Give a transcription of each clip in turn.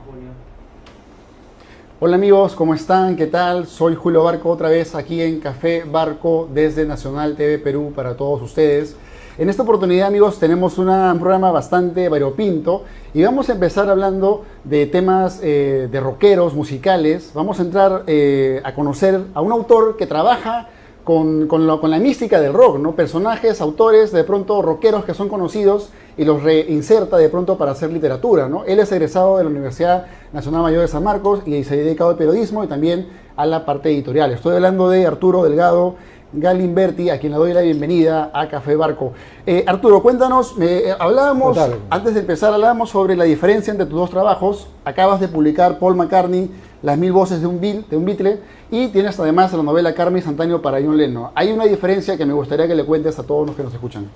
Julio. Hola amigos, ¿cómo están? ¿Qué tal? Soy Julio Barco otra vez aquí en Café Barco desde Nacional TV Perú para todos ustedes. En esta oportunidad, amigos, tenemos un programa bastante variopinto y vamos a empezar hablando de temas de rockeros, musicales. Vamos a entrar a conocer a un autor que trabaja con la mística del rock, ¿no? Personajes, autores, de pronto rockeros que son conocidos y los reinserta de pronto para hacer literatura, ¿no? Él es egresado de la Universidad Nacional Mayor de San Marcos y se ha dedicado al periodismo y también a la parte editorial. Estoy hablando de Arturo Delgado Galimberti, a quien le doy la bienvenida a Café Barco. Arturo, cuéntanos, hablábamos, antes de empezar, hablábamos sobre la diferencia entre tus dos trabajos. Acabas de publicar Paul McCartney, Las Mil Voces de un Beatle, y tienes además la novela Carmen Instantáneo para John Lennon. Hay una diferencia que me gustaría que le cuentes a todos los que nos escuchan.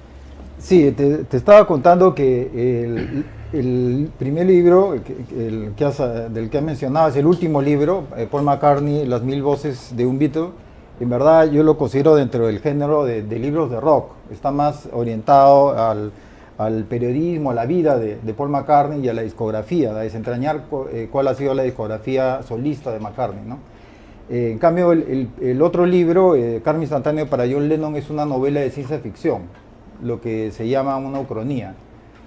Sí, te estaba contando que el primer libro del que has mencionado es el último libro, Paul McCartney, Las Mil Voces de un Beatle. En verdad yo lo considero dentro del género de libros de rock. Está más orientado al periodismo, a la vida de Paul McCartney y a la discografía, a desentrañar cuál ha sido la discografía solista de McCartney, ¿no? En cambio, el otro libro, Carmen Instantáneo para John Lennon, es una novela de ciencia ficción, lo que se llama una ucronía,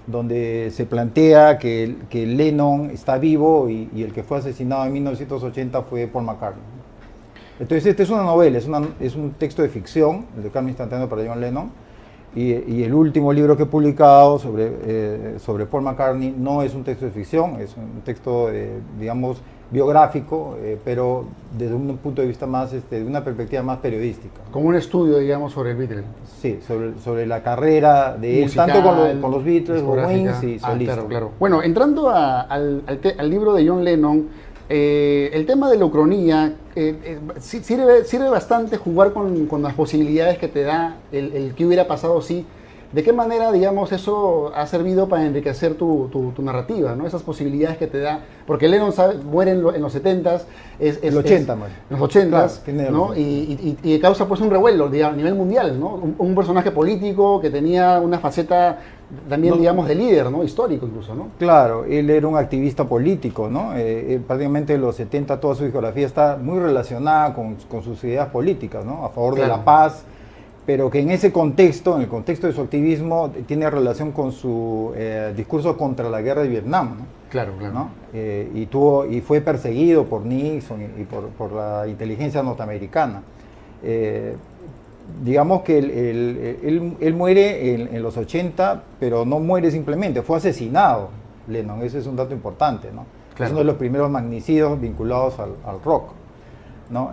donde se plantea que Lennon está vivo y el que fue asesinado en 1980 fue Paul McCartney. Entonces, esta es una novela, es un texto de ficción, el de Carmen Instantáneo para John Lennon, y el último libro que he publicado sobre Paul McCartney no es un texto de ficción, es un texto, digamos, biográfico, pero desde un punto de vista más, de una perspectiva más periodística. Como un estudio, digamos, sobre el Beatle. Sí, sobre la carrera de él, tanto con los Beatles, los Wings y solista. Claro, claro. Bueno, entrando al libro de John Lennon, el tema de la ucronía, sirve bastante jugar con las posibilidades que te da el que hubiera pasado si. ¿De qué manera, digamos, eso ha servido para enriquecer tu narrativa, ¿no? Esas posibilidades que te da, porque Lennon muere en los 70s, en los 80, en los 80s, claro, ¿no? Y causa pues un revuelo, digamos, a nivel mundial, ¿no? Un personaje político que tenía una faceta también, digamos, de líder, ¿no? Histórico incluso, ¿no? Claro, él era un activista político, ¿no? Prácticamente en los 70 toda su discografía está muy relacionada con sus ideas políticas, ¿no? A favor de la paz, pero que en ese contexto, en el contexto de su activismo, tiene relación con su discurso contra la guerra de Vietnam, ¿no? Claro, claro. ¿No? Y fue perseguido por Nixon y por la inteligencia norteamericana. Digamos que él muere en los 80, pero no muere simplemente, fue asesinado Lennon, ese es un dato importante, ¿no? Claro. Es uno de los primeros magnicidios vinculados al rock, ¿no?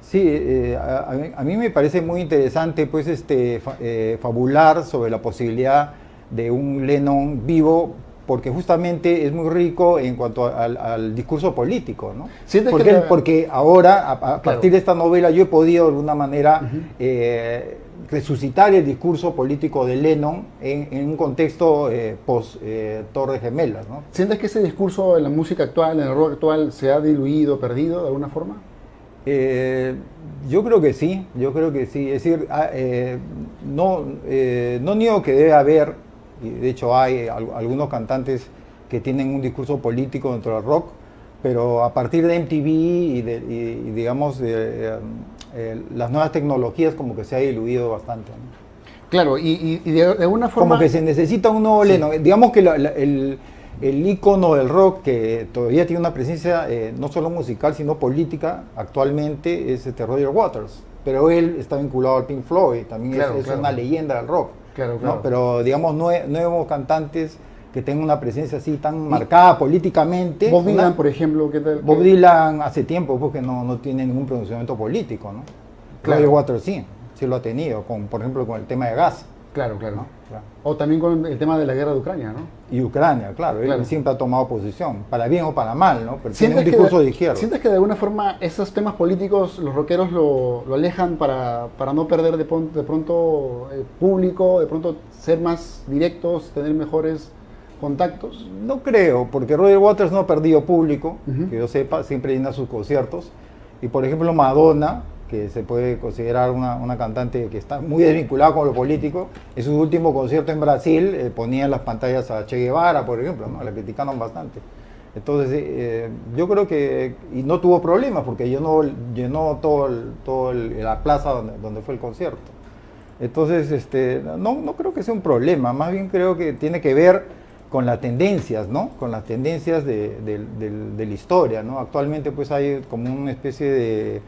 Sí, a mí me parece muy interesante pues fabular sobre la posibilidad de un Lennon vivo, porque justamente es muy rico en cuanto al discurso político, ¿no? Porque ahora, a partir de esta novela, yo he podido de alguna manera resucitar el discurso político de Lennon en un contexto post-Torres Gemelas, ¿no? ¿Sientes que ese discurso en la música actual, en el rock actual, se ha diluido, perdido de alguna forma? Yo creo que sí, es decir, no niego que debe haber, y de hecho hay algunos cantantes que tienen un discurso político dentro del rock, pero a partir de MTV y digamos las nuevas tecnologías como que se ha diluido bastante, ¿no? Claro, y de alguna forma... Como que se necesita un nuevo Lennon, digamos que el ícono del rock que todavía tiene una presencia no solo musical sino política actualmente es Roger Waters, pero él está vinculado al Pink Floyd, también es una leyenda del rock, ¿no? Pero digamos nuevos cantantes que tengan una presencia así tan marcada políticamente. Bob Dylan, por ejemplo, ¿qué tal? Bob Dylan hace tiempo porque no tiene ningún pronunciamiento político, ¿no? Roger Waters sí lo ha tenido, por ejemplo con el tema de gas. Claro, claro. ¿No? Claro. O también con el tema de la guerra de Ucrania, ¿no? Y Ucrania, claro. Él siempre ha tomado posición, para bien o para mal, ¿no? Pero tiene un discurso de izquierda. ¿Sientes que de alguna forma esos temas políticos los rockeros lo alejan para no perder de pronto público, de pronto ser más directos, tener mejores contactos? No creo, porque Roger Waters no ha perdido público, que yo sepa, siempre llena sus conciertos. Y por ejemplo Madonna, que se puede considerar una cantante que está muy desvinculada con lo político, en su último concierto en Brasil ponía en las pantallas a Che Guevara, por ejemplo, ¿no? La criticaron bastante. Entonces, yo creo que, y no tuvo problemas, porque llenó la plaza donde fue el concierto. Entonces, no creo que sea un problema, más bien creo que tiene que ver con las tendencias, ¿no? Con las tendencias de la historia, ¿no? Actualmente pues hay como una especie de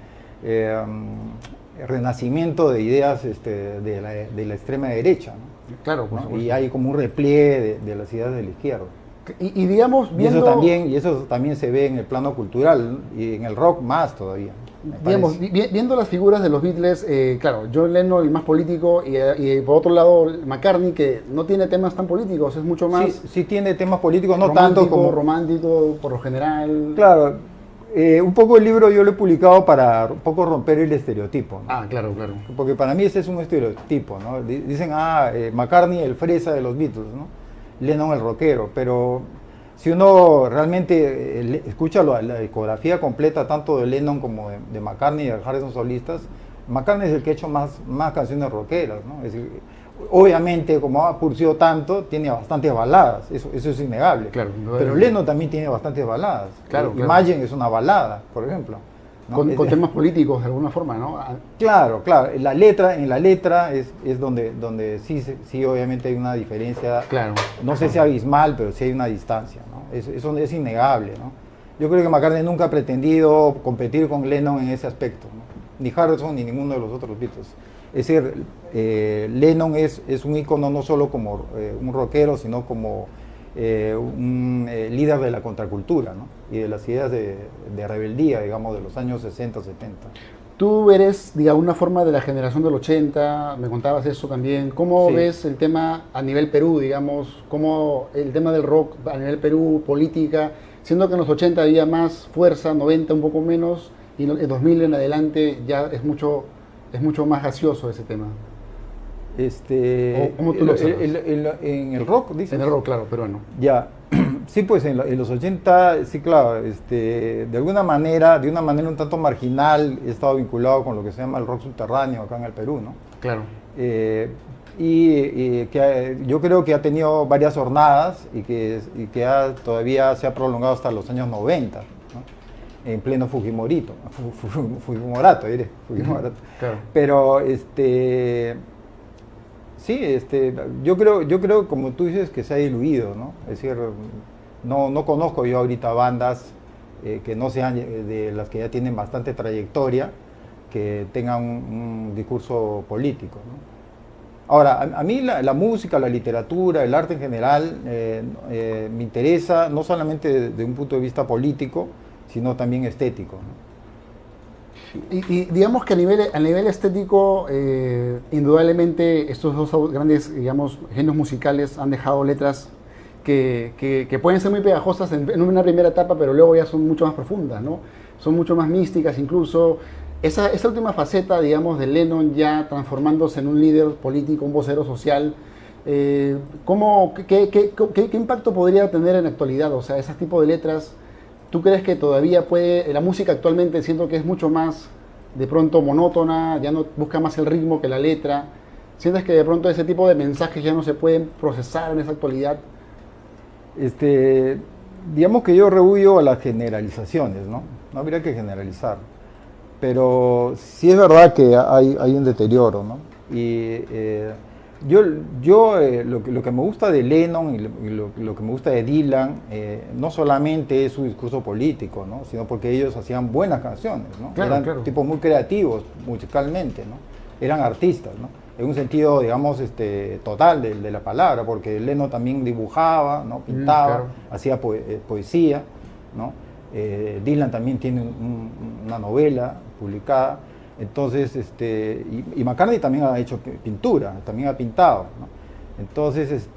renacimiento de ideas de la extrema derecha, ¿no? Claro, ¿No? Y hay como un repliegue de las ideas de la izquierda. Y digamos, viendo... Y eso también se ve en el plano cultural y en el rock más todavía. Digamos, viendo las figuras de los Beatles, claro, John Lennon el más político y por otro lado McCartney, que no tiene temas tan políticos, es mucho más... Sí tiene temas políticos, no tanto como... romántico, por lo general. Claro, un poco el libro yo lo he publicado para un poco romper el estereotipo, ¿no? Claro. Porque para mí ese es un estereotipo, ¿no? Dicen, McCartney el fresa de los Beatles, ¿no? Lennon el rockero, pero si uno realmente escucha la discografía completa tanto de Lennon como de McCartney y de Harrison solistas, McCartney es el que ha hecho más canciones rockeras, ¿no? Es decir, obviamente, como ha producido tanto, tiene bastantes baladas, eso es innegable. Claro, pero Lennon también tiene bastantes baladas. Claro. Imagine es una balada, por ejemplo, ¿no? Con temas políticos de alguna forma, ¿no? Claro. En la letra es donde sí obviamente hay una diferencia. Claro. No sé si abismal, pero sí hay una distancia, ¿no? Eso es innegable, ¿no? Yo creo que McCartney nunca ha pretendido competir con Lennon en ese aspecto, ¿no? Ni Harrison ni ninguno de los otros Beatles. Es decir, Lennon es un ícono no solo como un rockero, sino como un líder de la contracultura, ¿no? Y de las ideas de rebeldía, digamos, de los años 60, 70. Tú eres de alguna forma de la generación del 80, me contabas eso también. ¿Cómo ves el tema a nivel Perú, digamos? ¿Cómo el tema del rock a nivel Perú, política? Siendo que en los 80 había más fuerza, 90 un poco menos, y en 2000 en adelante ya es mucho más gaseoso ese tema. ¿Cómo tú lo observas? En el rock, dices. En el rock, claro, peruano. Ya, sí, pues en los 80, sí, claro, de una manera un tanto marginal, he estado vinculado con lo que se llama el rock subterráneo acá en el Perú, ¿no? Claro. Y que yo creo que ha tenido varias jornadas y que todavía se ha prolongado hasta los años 90, ¿no? En pleno Fujimorato, diré, Fujimorato. Claro. Pero sí, yo creo, como tú dices, que se ha diluido, ¿no? Es decir, no conozco yo ahorita bandas que no sean de las que ya tienen bastante trayectoria, que tengan un discurso político, ¿no? Ahora, a mí la música, la literatura, el arte en general, me interesa no solamente desde un punto de vista político, sino también estético, ¿no? Y digamos que a nivel estético, indudablemente estos dos grandes, digamos, genios musicales han dejado letras que pueden ser muy pegajosas en una primera etapa, pero luego ya son mucho más profundas, ¿no? Son mucho más místicas incluso. Esa última faceta, digamos, de Lennon ya transformándose en un líder político, un vocero social, ¿qué impacto podría tener en la actualidad? O sea, ese tipo de letras... ¿Tú crees que todavía la música actualmente siento que es mucho más de pronto monótona, ya no busca más el ritmo que la letra? ¿Sientes que de pronto ese tipo de mensajes ya no se pueden procesar en esa actualidad? Digamos que yo rehuyo a las generalizaciones, ¿no? No habría que generalizar. Pero sí es verdad que hay un deterioro, ¿no? Y lo que me gusta de Lennon y lo que me gusta de Dylan no solamente es su discurso político, ¿no? Sino porque ellos hacían buenas canciones, ¿no? Eran tipos muy creativos musicalmente, ¿no? Eran artistas, ¿no? En un sentido, digamos, total de la palabra, porque Lennon también dibujaba, ¿no? Pintaba, hacía poesía, ¿no? Dylan también tiene una novela publicada. Entonces, y McCartney también ha hecho pintura, también ha pintado, ¿no? Entonces,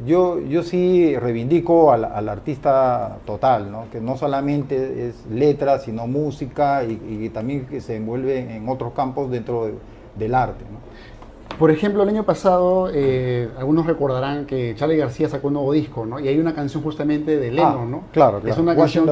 yo sí reivindico al artista total, ¿no? Que no solamente es letra, sino música y también que se envuelve en otros campos dentro del arte, ¿no? Por ejemplo, el año pasado, algunos recordarán que Charly García sacó un nuevo disco, ¿no? Y hay una canción justamente de Lennon, ¿no? Claro. Es una canción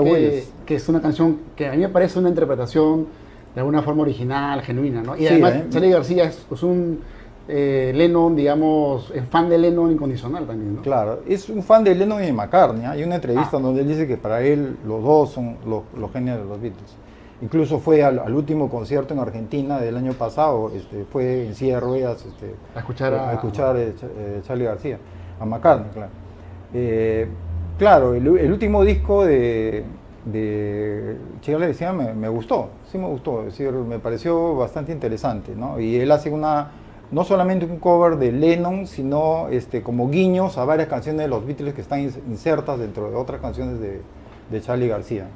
que es una canción que a mí me parece una interpretación de alguna forma original, genuina, ¿no? Y además Charly García es un Lennon, digamos, es fan de Lennon incondicional también, ¿no? Claro, es un fan de Lennon y de McCartney. Hay una entrevista donde él dice que para él los dos son los genios de los Beatles. Incluso fue al último concierto en Argentina del año pasado, fue en silla de ruedas A escuchar a Charly García, a McCartney, claro. Claro, el último disco de Charly García me gustó, sí me gustó, es decir, me pareció bastante interesante, ¿no? Y él hace no solamente un cover de Lennon, sino como guiños a varias canciones de los Beatles que están insertas dentro de otras canciones de Charly García.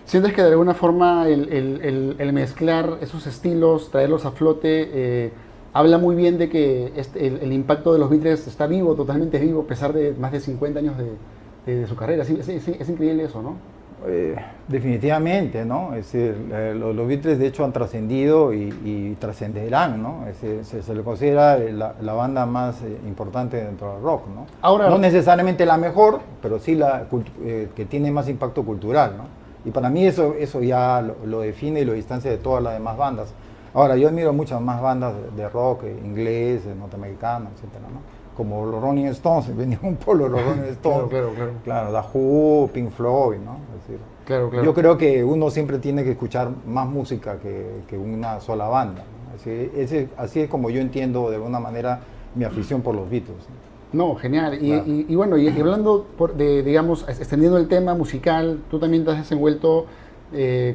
¿Sientes que de alguna forma el mezclar esos estilos, traerlos a flote, habla muy bien de que el impacto de los Beatles está vivo, totalmente vivo, a pesar de más de 50 años de su carrera? Es increíble eso, ¿no? Definitivamente, ¿no? Es decir, los Beatles de hecho han trascendido y trascenderán, ¿no? Se le considera la banda más importante dentro del rock, ¿no? Ahora, no necesariamente la mejor, pero sí que tiene más impacto cultural, ¿no? Y para mí eso ya lo define y lo distancia de todas las demás bandas. Ahora, yo admiro muchas más bandas de rock, inglés, norteamericanos, etcétera, ¿no? Como los Rolling Stones, venía un polo los Rolling Stones. Claro, The Who, Pink Floyd, ¿no? Es decir, claro. Yo creo que uno siempre tiene que escuchar más música que una sola banda, ¿no? Así es como yo entiendo de alguna manera mi afición por los Beatles, ¿no? No, genial. Claro. Y bueno, y hablando digamos, extendiendo el tema musical, tú también te has desenvuelto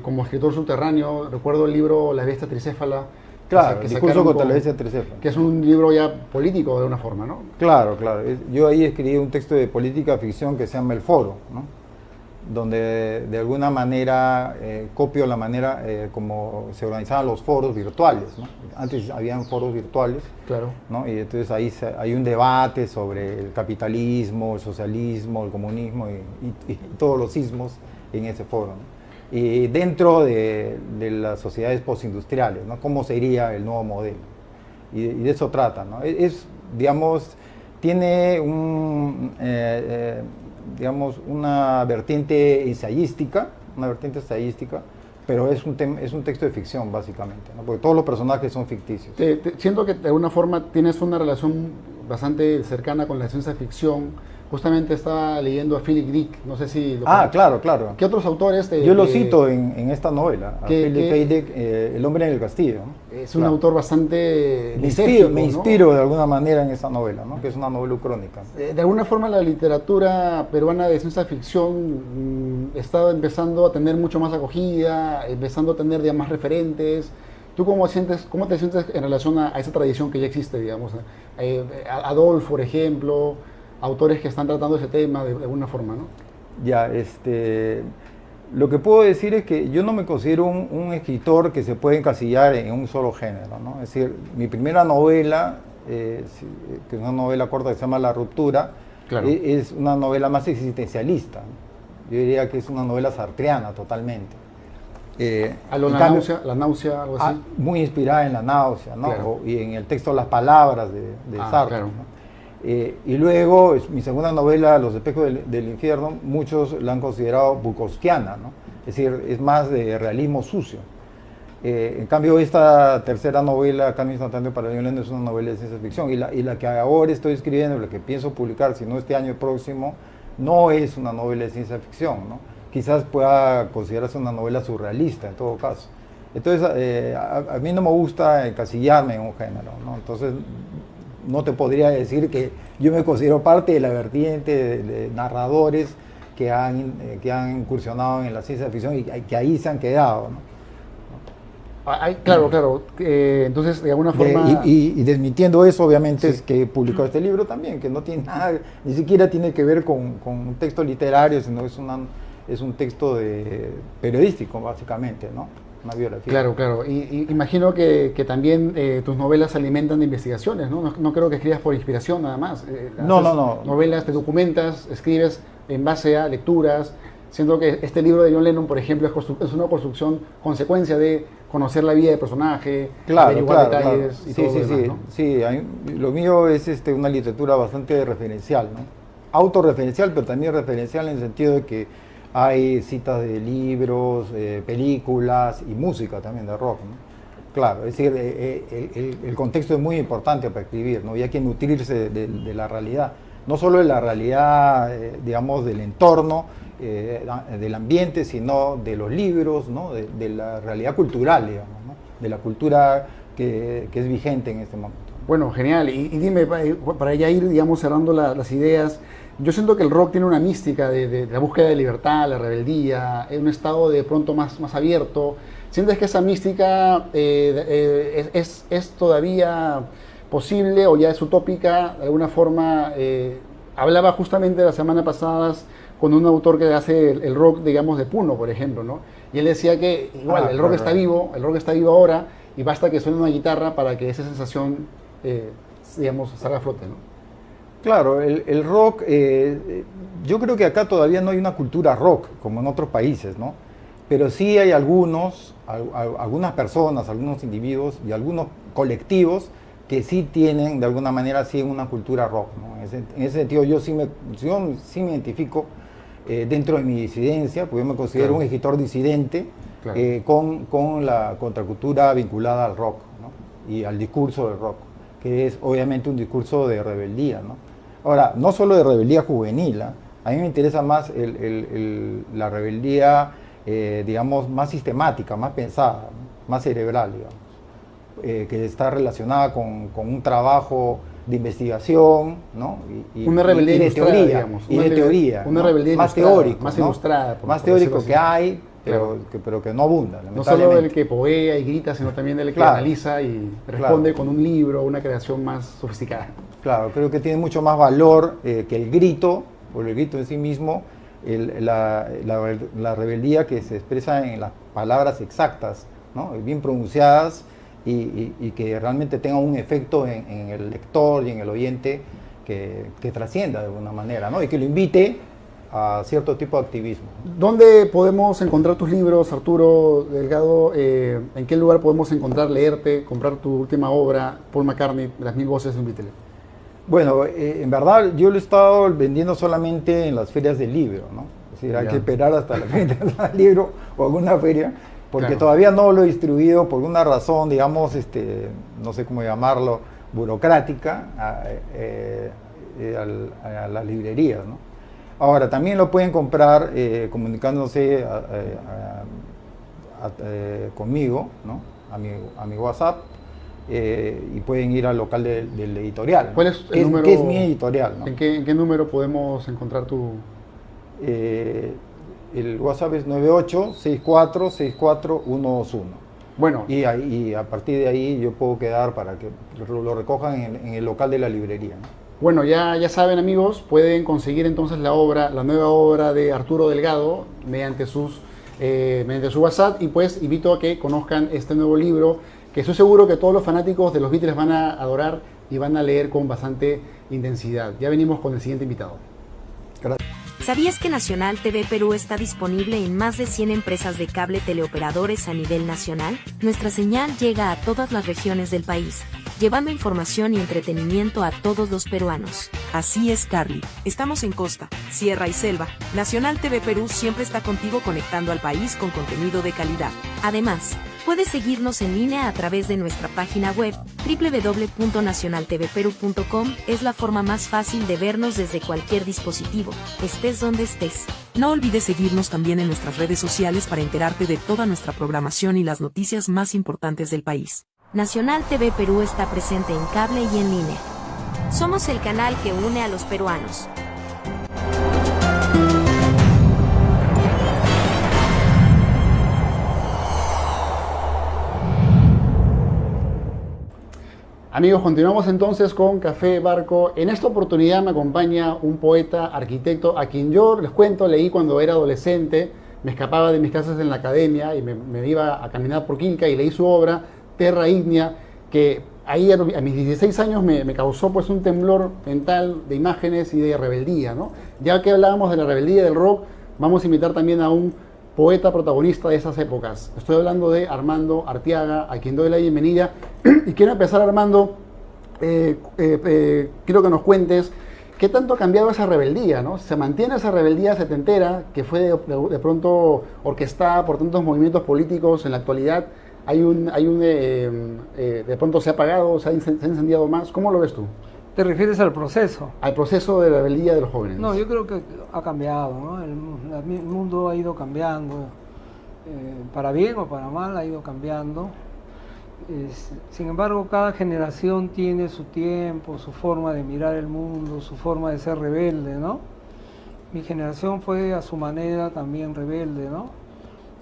como escritor subterráneo. Recuerdo el libro La bestia tricéfala. Claro, el discurso contra la bestia tricéfala. Que es un libro ya político de alguna forma, ¿no? Claro. Yo ahí escribí un texto de política ficción que se llama El Foro, ¿no? Donde de alguna manera copio la manera como se organizaban los foros virtuales, ¿no? Antes habían foros virtuales, claro, ¿no? Y entonces ahí hay un debate sobre el capitalismo, el socialismo, el comunismo y todos los ismos en ese foro, ¿no? Y dentro de las sociedades postindustriales, ¿no? ¿Cómo sería el nuevo modelo? Y de eso trata, ¿no? Digamos, tiene digamos, una vertiente ensayística, pero es un texto de ficción, básicamente, ¿no? Porque todos los personajes son ficticios. Siento que de alguna forma tienes una relación bastante cercana con la ciencia ficción. Justamente estaba leyendo a Philip Dick, no sé si lo conoces. Claro. ¿Qué otros autores? Yo lo cito en esta novela, a Philip K. Dick, El hombre en el castillo, ¿no? Es un autor bastante me inspiro de alguna manera en esa novela, ¿no? Que es una novela ucrónica. De alguna forma la literatura peruana de ciencia ficción está empezando a tener mucho más acogida, empezando a tener ya más referentes. ¿Tú cómo te sientes en relación a esa tradición que ya existe, digamos? Adolf, por ejemplo, autores que están tratando ese tema de alguna forma, ¿no? Ya, lo que puedo decir es que yo no me considero un escritor que se puede encasillar en un solo género, ¿no? Es decir, mi primera novela, que es una novela corta que se llama La ruptura, claro, es una novela más existencialista, ¿no? Yo diría que es una novela sartreana totalmente. La náusea, algo así. Muy inspirada en La náusea, ¿no? Claro. Y en el texto Las palabras de Sartre, claro, ¿no? Y luego, mi segunda novela, Los espejos del infierno, muchos la han considerado bukowskiana, ¿no? Es decir, es más de realismo sucio. En cambio, esta tercera novela, Cambio instantáneo para John Lennon, es una novela de ciencia ficción. Y la que ahora estoy escribiendo, la que pienso publicar, si no este año próximo, no es una novela de ciencia ficción, ¿no? Quizás pueda considerarse una novela surrealista, en todo caso. Entonces, a mí no me gusta encasillarme en un género, ¿no? Entonces, no te podría decir que yo me considero parte de la vertiente de narradores que han incursionado en la ciencia ficción y que ahí se han quedado, ¿no? Claro. Entonces, de alguna forma... Y desmintiendo eso, obviamente, sí, es que publicó este libro también, que no tiene nada, ni siquiera tiene que ver con un texto literario, sino es un texto periodístico, básicamente, ¿no? Una biografía. Claro. Y imagino que también tus novelas se alimentan de investigaciones, ¿no? No creo que escribas por inspiración nada más. No. Novelas, te documentas, escribes en base a lecturas. Siento que este libro de John Lennon, por ejemplo, es una construcción, consecuencia de conocer la vida del personaje, averiguar detalles y todo lo demás, ¿no? Sí, lo mío es una literatura bastante referencial, ¿no? Autorreferencial, pero también referencial en el sentido de que hay citas de libros, películas y música también de rock, ¿no? Claro, es decir, el contexto es muy importante para escribir, ¿no? Y hay que nutrirse de la realidad, no solo de la realidad, digamos, del entorno, del ambiente, sino de los libros, ¿no? De la realidad cultural, digamos, ¿no? De la cultura que es vigente en este momento. Bueno, genial. Y dime, para ya ir, digamos, cerrando las ideas, yo siento que el rock tiene una mística de la búsqueda de libertad, la rebeldía, un estado de pronto más abierto. ¿Sientes que esa mística es todavía posible o ya es utópica? De alguna forma, hablaba justamente la semana pasada con un autor que hace el rock, digamos, de Puno, por ejemplo, ¿no? Y él decía que igual, el rock está vivo, el rock está vivo ahora, y basta que suene una guitarra para que esa sensación, digamos, salga a flote, ¿no? Claro, el rock, yo creo que acá todavía no hay una cultura rock, como en otros países, ¿no? Pero sí hay algunas personas, algunos individuos y algunos colectivos que sí tienen, de alguna manera, sí una cultura rock, ¿no? En ese sentido, yo sí me identifico dentro de mi disidencia, porque yo me considero un escritor disidente, claro, con la contracultura vinculada al rock, ¿no? Y al discurso del rock, que es obviamente un discurso de rebeldía, ¿no? Ahora, no solo de rebeldía juvenil, ¿eh? A mí me interesa más la rebeldía, digamos, más sistemática, más pensada, ¿no? Más cerebral, digamos, que está relacionada con un trabajo de investigación, ¿no? Una rebeldía y de teoría, digamos, y de teoría, una ¿no? rebeldía más teórico, más ¿no? ilustrada, más teórico que hay, pero que no abunda. No solo el que povea y grita, sino también el que analiza y responde con un libro, una creación más sofisticada. Claro, creo que tiene mucho más valor que el grito, o el grito en sí mismo, la rebeldía que se expresa en las palabras exactas, ¿no? Bien pronunciadas y que realmente tenga un efecto en el lector y en el oyente que trascienda de alguna manera, ¿no? Y que lo invite a cierto tipo de activismo. ¿Dónde podemos encontrar tus libros, Arturo Delgado? ¿En qué lugar podemos encontrar, leerte, comprar tu última obra, Paul McCartney, Las Mil Voces de un Beatle? Bueno, en verdad yo lo he estado vendiendo solamente en las ferias del libro, ¿no? Es decir, hay que esperar hasta la feria del libro o alguna feria, porque todavía no lo he distribuido por una razón, digamos, no sé cómo llamarlo, burocrática, a las librerías, ¿no? Ahora, también lo pueden comprar comunicándose conmigo, ¿no? A mi WhatsApp. Y pueden ir al local del editorial, ¿no? ¿Cuál es el número? ¿Qué es mi editorial, ¿no? ¿En qué número podemos encontrar tu...? El WhatsApp es 9864642121. Bueno. Y a partir de ahí yo puedo quedar para que lo recojan en el local de la librería, ¿no? Bueno, ya saben, amigos, pueden conseguir entonces la nueva obra de Arturo Delgado mediante su WhatsApp, y pues invito a que conozcan este nuevo libro, que estoy seguro que todos los fanáticos de los Beatles van a adorar y van a leer con bastante intensidad. Ya venimos con el siguiente invitado. Gracias. ¿Sabías que Nacional TV Perú está disponible en más de 100 empresas de cable teleoperadores a nivel nacional? Nuestra señal llega a todas las regiones del país, llevando información y entretenimiento a todos los peruanos. Así es, Carly. Estamos en costa, sierra y selva. Nacional TV Perú siempre está contigo, conectando al país con contenido de calidad. Además, puedes seguirnos en línea a través de nuestra página web, www.nacionaltvperu.com. Es la forma más fácil de vernos desde cualquier dispositivo, estés donde estés. No olvides seguirnos también en nuestras redes sociales para enterarte de toda nuestra programación y las noticias más importantes del país. Nacional TV Perú está presente en cable y en línea. Somos el canal que une a los peruanos. Amigos, continuamos entonces con Café Barco. En esta oportunidad me acompaña un poeta, arquitecto, a quien yo les cuento, leí cuando era adolescente, me escapaba de mis clases en la academia y me iba a caminar por Quilca y leí su obra, Terra Ignea, que ahí a mis 16 años me causó pues un temblor mental de imágenes y de rebeldía, ¿no? Ya que hablábamos de la rebeldía del rock, vamos a invitar también a un poeta protagonista de esas épocas. Estoy hablando de Armando Arteaga, a quien doy la bienvenida. Y quiero empezar, Armando, quiero que nos cuentes qué tanto ha cambiado esa rebeldía, ¿no? ¿Se mantiene esa rebeldía setentera que fue de pronto orquestada por tantos movimientos políticos en la actualidad? De pronto se ha apagado, se ha incendiado más. ¿Cómo lo ves tú? ¿Te refieres al proceso? Al proceso de la rebeldía de los jóvenes. No, yo creo que ha cambiado, ¿no? El mundo ha ido cambiando, para bien o para mal ha ido cambiando. Sin embargo, cada generación tiene su tiempo, su forma de mirar el mundo, su forma de ser rebelde, ¿no? Mi generación fue a su manera también rebelde, ¿no?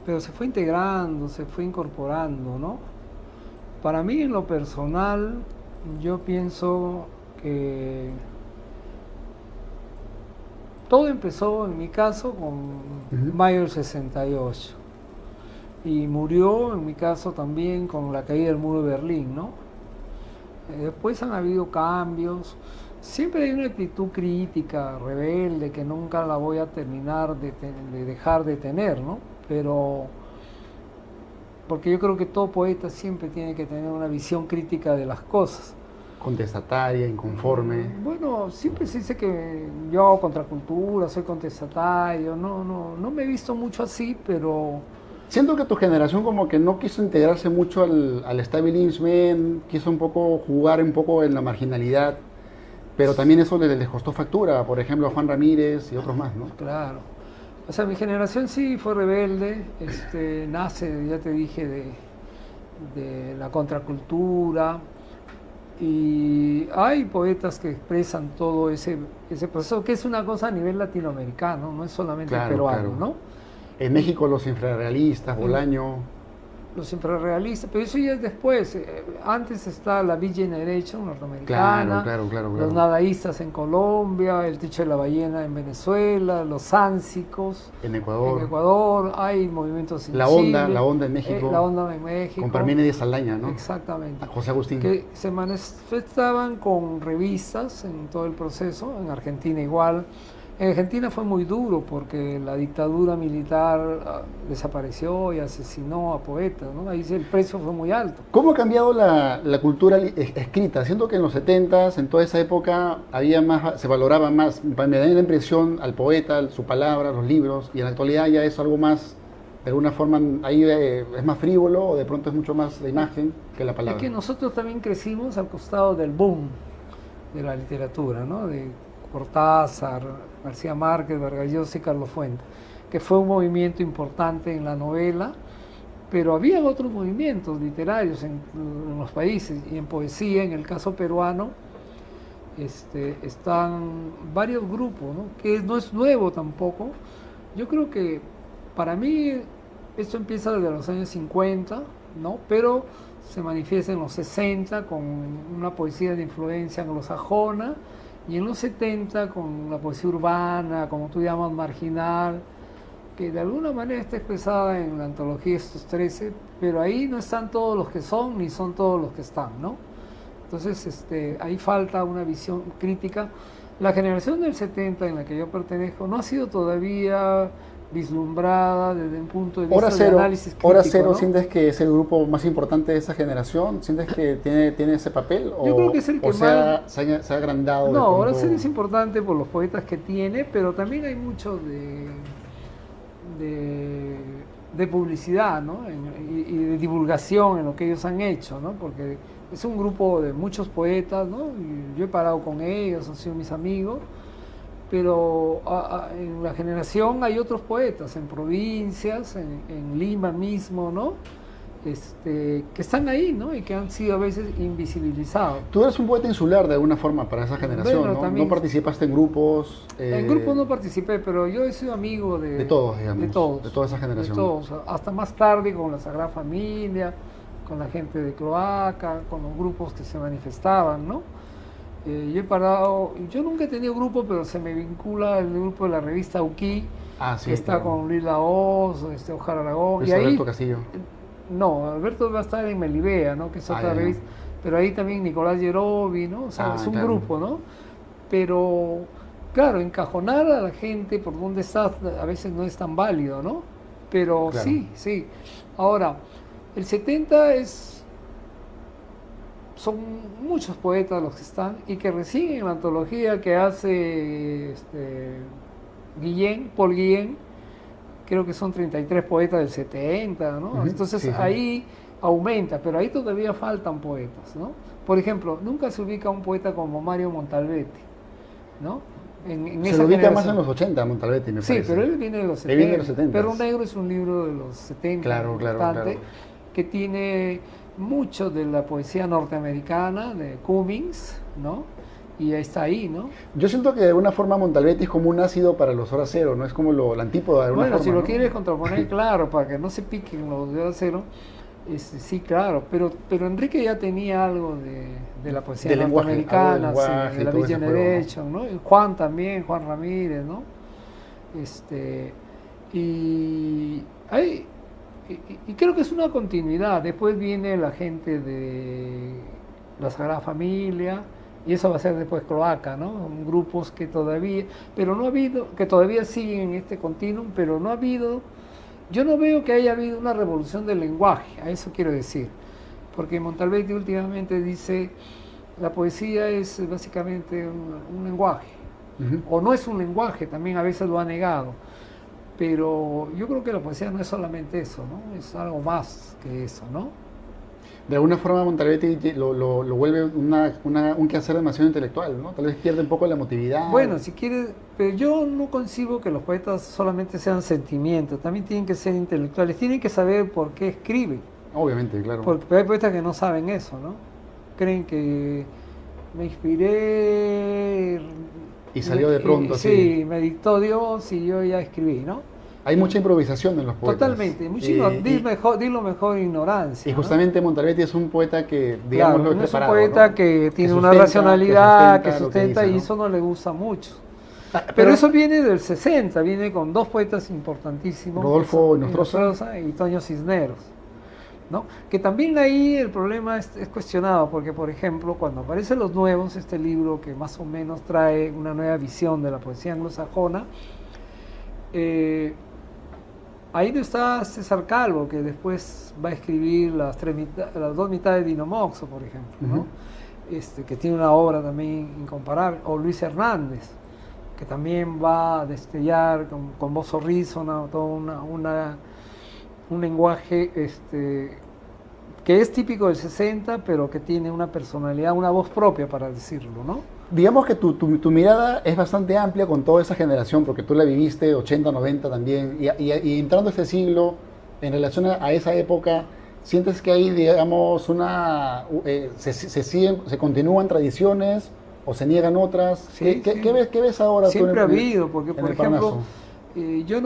Pero se fue integrando, se fue incorporando, ¿no? Para mí, en lo personal, yo pienso que todo empezó, en mi caso, con mayo del 68. Y murió, en mi caso, también con la caída del muro de Berlín, ¿no? Después han habido cambios. Siempre hay una actitud crítica, rebelde, que nunca la voy a terminar de dejar de tener, ¿no? Pero, porque yo creo que todo poeta siempre tiene que tener una visión crítica de las cosas. Contestataria, inconforme. Bueno, siempre se dice que yo hago contracultura, soy contestatario, no me he visto mucho así, pero... Siento que tu generación como que no quiso integrarse mucho al establishment, quiso un poco jugar un poco en la marginalidad, pero también eso les costó factura, por ejemplo, a Juan Ramírez y otros más, ¿no? Claro. O sea, mi generación sí fue rebelde, nace, ya te dije, de la contracultura, y hay poetas que expresan todo ese proceso, que es una cosa a nivel latinoamericano, no es solamente peruano, claro. ¿no? En México los infrarrealistas, Bolaño. Los infrarrealistas, pero eso ya es después. Antes está la Beat Generation norteamericana, Claro. los nadaístas en Colombia, el Techo de la Ballena en Venezuela, los sánsicos En Ecuador. en Ecuador, hay movimientos La onda en México. La onda en México. Con Parménides Saldaña, ¿no? Exactamente. A José Agustín. Que se manifestaban con revistas en todo el proceso, en Argentina igual. En Argentina fue muy duro porque la dictadura militar desapareció y asesinó a poetas, ¿no? Ahí el precio fue muy alto. ¿Cómo ha cambiado la cultura escrita? Siento que en los 70s, en toda esa época, se valoraba más. Me da la impresión al poeta, su palabra, los libros, y en la actualidad ya es algo más, de alguna forma, ahí es más frívolo o de pronto es mucho más la imagen que la palabra. Es que nosotros también crecimos al costado del boom de la literatura, ¿no? De Cortázar, García Márquez, Vargas Llosa y Carlos Fuentes, que fue un movimiento importante en la novela, pero había otros movimientos literarios en los países, y en poesía, en el caso peruano, están varios grupos, ¿no? Que no es nuevo tampoco. Yo creo que para mí esto empieza desde los años 50, ¿no? Pero se manifiesta en los 60 con una poesía de influencia anglosajona, y en los 70 con la poesía urbana, como tú llamas, marginal, que de alguna manera está expresada en la antología Estos 13, pero ahí no están todos los que son, ni son todos los que están, ¿no? Entonces, ahí falta una visión crítica. La generación del 70 en la que yo pertenezco no ha sido todavía vislumbrada desde un punto de vista de análisis crítico. Hora Cero, ¿no? ¿Sientes que es el grupo más importante de esa generación? ¿Sientes que tiene ese papel? Yo creo que es el que se ha agrandado? No, Hora Cero es importante por los poetas que tiene, pero también hay mucho de publicidad, ¿no? Y de divulgación en lo que ellos han hecho, ¿no? Porque es un grupo de muchos poetas, ¿no? Y yo he parado con ellos, han sido mis amigos, pero en la generación hay otros poetas, en provincias, en Lima mismo, ¿no? Que están ahí, ¿no? Y que han sido a veces invisibilizados. Tú eres un poeta insular de alguna forma para esa generación, Bueno, ¿no? también, No participaste en grupos. En grupos no participé, pero yo he sido amigo de todos, digamos. De todos. De toda esa generación. De todos. Hasta más tarde con la Sagrada Familia, con la gente de Cloaca, con los grupos que se manifestaban, ¿no? Yo he parado, yo nunca he tenido grupo, pero se me vincula el grupo de la revista Uki, que está con Luis Lahoz, Ojar Aragón. Luis y ahí, Alberto Castillo. No, Alberto va a estar en Melibea, ¿no? Que es otra revista, pero ahí también Nicolás Yerovi, ¿no? O sea, es un grupo, ¿no? Pero, claro, encajonar a la gente por donde está a veces no es tan válido, ¿no? Pero claro, sí. Ahora, el 70 son muchos poetas los que están y que reciben en la antología que hace Paul Guillén, creo que son 33 poetas del 70, ¿no? Entonces ahí aumenta, pero ahí todavía faltan poetas, ¿no? Por ejemplo, nunca se ubica un poeta como Mario Montalbetti, ¿no? En Se esa lo ubica más generación. en los 80, Montalbetti, me Sí, parece. pero él viene de los Él 70. viene de los 70. Perro Negro es un libro de los 70, Claro, importante, que tiene mucho de la poesía norteamericana, de Cummings, ¿no? Y está ahí, ¿no? Yo siento que de alguna forma Montalbetti es como un ácido para los Hora Cero, ¿no? Es como la antípoda de alguna Bueno, forma, si lo ¿no? quieres contraponer, claro, para que no se piquen los de acero, sí, claro, pero Enrique ya tenía algo de la poesía Del lenguaje, norteamericana, algo del lenguaje sí, de y la todo Beat ese juego, ¿no? Generation, ¿no? Y Juan también, Juan Ramírez, ¿no? Y, hay, y creo que es una continuidad. Después viene la gente de la Sagrada Familia, y eso va a ser después Cloaca, ¿no? Grupos que todavía, pero no ha habido, que todavía siguen en este continuum, pero no ha habido, yo no veo que haya habido una revolución del lenguaje, a eso quiero decir, porque Montalbetti últimamente dice, la poesía es básicamente un lenguaje, o no es un lenguaje, también a veces lo ha negado, pero yo creo que la poesía no es solamente eso, ¿no? Es algo más que eso, ¿no? De alguna forma Montalbetti lo vuelve un quehacer demasiado intelectual, ¿no? Tal vez pierde un poco la emotividad. Bueno, si quieres, pero yo no concibo que los poetas solamente sean sentimientos, también tienen que ser intelectuales, tienen que saber por qué escriben. Obviamente, claro. Porque hay poetas que no saben eso, ¿no? Creen que me inspiré Y salió de pronto, sí, me dictó Dios y yo ya escribí, ¿no? Hay mucha improvisación en los poetas. Totalmente, dilo mejor ignorancia. Y justamente Montalbetti es un poeta que, ¿no? digamos, Claro, lo no es un preparado, poeta ¿no? que tiene Que una sustenta- racionalidad, que lo sustenta, dice, y ¿no? eso no le gusta mucho. Pero Pero eso viene del 60, viene con dos poetas importantísimos. Rodolfo que son Nostroza y Toño Cisneros, ¿no? Que también ahí el problema es cuestionado, porque por ejemplo, cuando aparecen los nuevos, este libro que más o menos trae una nueva visión de la poesía anglosajona, ahí no está César Calvo, que después va a escribir las dos mitades de Dino Moxo, por ejemplo, ¿no? Que tiene una obra también incomparable, o Luis Hernández, que también va a destellar con voz horrísona, todo un lenguaje que es típico del 60, pero que tiene una personalidad, una voz propia, para decirlo, ¿no? Digamos que tu mirada es bastante amplia con toda esa generación, porque tú la viviste 80, 90 también, y entrando a este siglo, en relación a esa época, ¿sientes que hay, digamos, se continúan tradiciones o se niegan otras? Sí, sí. ¿Qué ves ahora? tú Siempre en ha el- habido, porque en por el ejemplo, Parnaso? yo